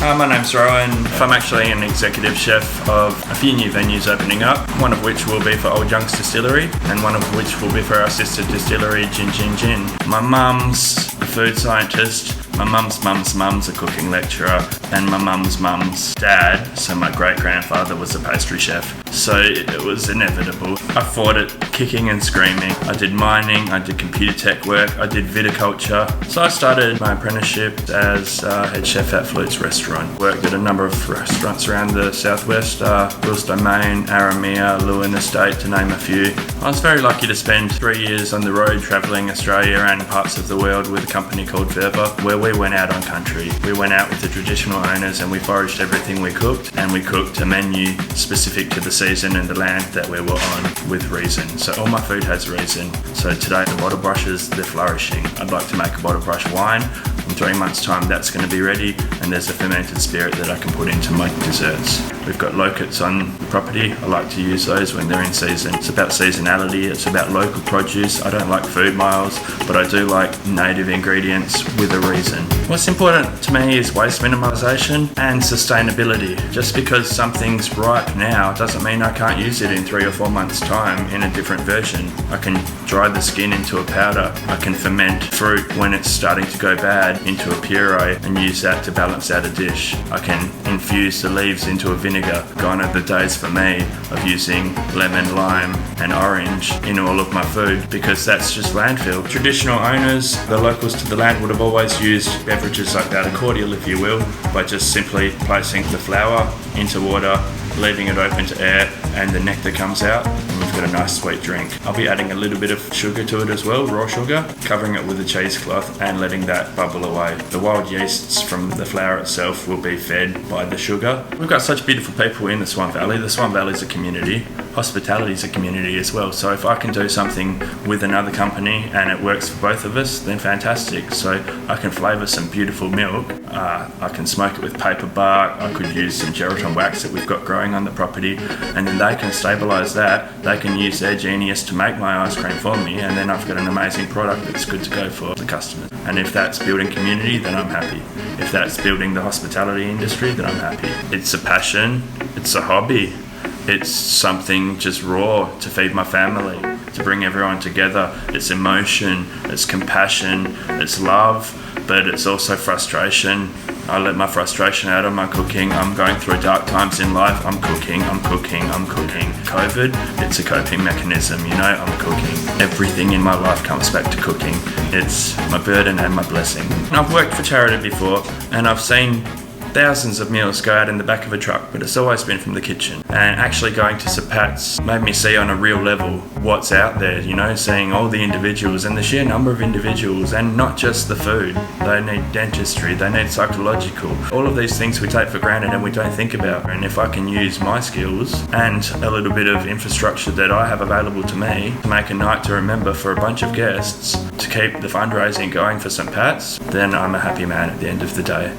My name's Rohan. I'm actually an executive chef of a few new venues opening up, one of which will be for old Youngs Distillery and one of which will be for our sister distillery, Gin. My mum's a food scientist. My mum's mum's a cooking lecturer, and my mum's dad, so my great-grandfather, was a pastry chef. So it was inevitable. I fought it kicking and screaming. I did mining, I did computer tech work, I did viticulture. So I started my apprenticeship as head chef at Flute's restaurant. Worked at a number of restaurants around the southwest, Wills Domain, Aramea, Lewin Estate, to name a few. I was very lucky to spend 3 years on the road travelling Australia and parts of the world with a company called Freo, where we went out on country. We went out with the traditional owners and we foraged everything we cooked, and we cooked a menu specific to the season and the land that we were on with reason. So all my food has reason. So today the bottle brushes, they're flourishing. I'd like to make a bottle brush wine. In 3 months' time that's going to be ready, and there's a fermented spirit that I can put into my desserts. We've got locusts on the property. I like to use those when they're in season. It's about seasonality, it's about local produce. I don't like food miles, but I do like native ingredients with a reason. What's important to me is waste minimalisation and sustainability. Just because something's ripe now doesn't mean I can't use it in 3 or 4 months' time in a different version. I can dry the skin into a powder. I can ferment fruit when it's starting to go bad into a puree and use that to balance out a dish. I can infuse the leaves into a vinegar. Gone are the days for me of using lemon, lime and orange in all of my food, because that's just landfill. Traditional owners, the locals to the land, would have always used beverages like that, a cordial if you will, by just simply placing the flour into water, leaving it open to air, and the nectar comes out and you've got a nice sweet drink. I'll be adding a little bit of sugar to it as well, raw sugar, covering it with a cheesecloth and letting that bubble away. The wild yeasts from the flour itself will be fed by the sugar. We've got such beautiful people in the Swan Valley. The Swan Valley is a community. Hospitality is a community as well. So if I can do something with another company and it works for both of us, then fantastic. So I can flavour some beautiful milk. I can smoke it with paper bark. I could use some gelatin wax that we've got growing on the property, and then they can stabilise that. They can use their genius to make my ice cream for me, and then I've got an amazing product that's good to go for the customers. And if that's building community, then I'm happy. If that's building the hospitality industry, then I'm happy. It's a passion. It's a hobby. It's something just raw to feed my family, to bring everyone together. It's emotion, it's compassion, it's love, but it's also frustration. I let my frustration out on my cooking. I'm going through dark times in life. I'm cooking. COVID, it's a coping mechanism, I'm cooking. Everything in my life comes back to cooking. It's my burden and my blessing. I've worked for charity before, and I've seen thousands of meals go out in the back of a truck, but it's always been from the kitchen. And actually going to St Pat's made me see on a real level what's out there, seeing all the individuals and the sheer number of individuals, and not just the food. They need dentistry, they need psychological. All of these things we take for granted and we don't think about. And if I can use my skills and a little bit of infrastructure that I have available to me to make a night to remember for a bunch of guests, to keep the fundraising going for St Pat's, then I'm a happy man at the end of the day.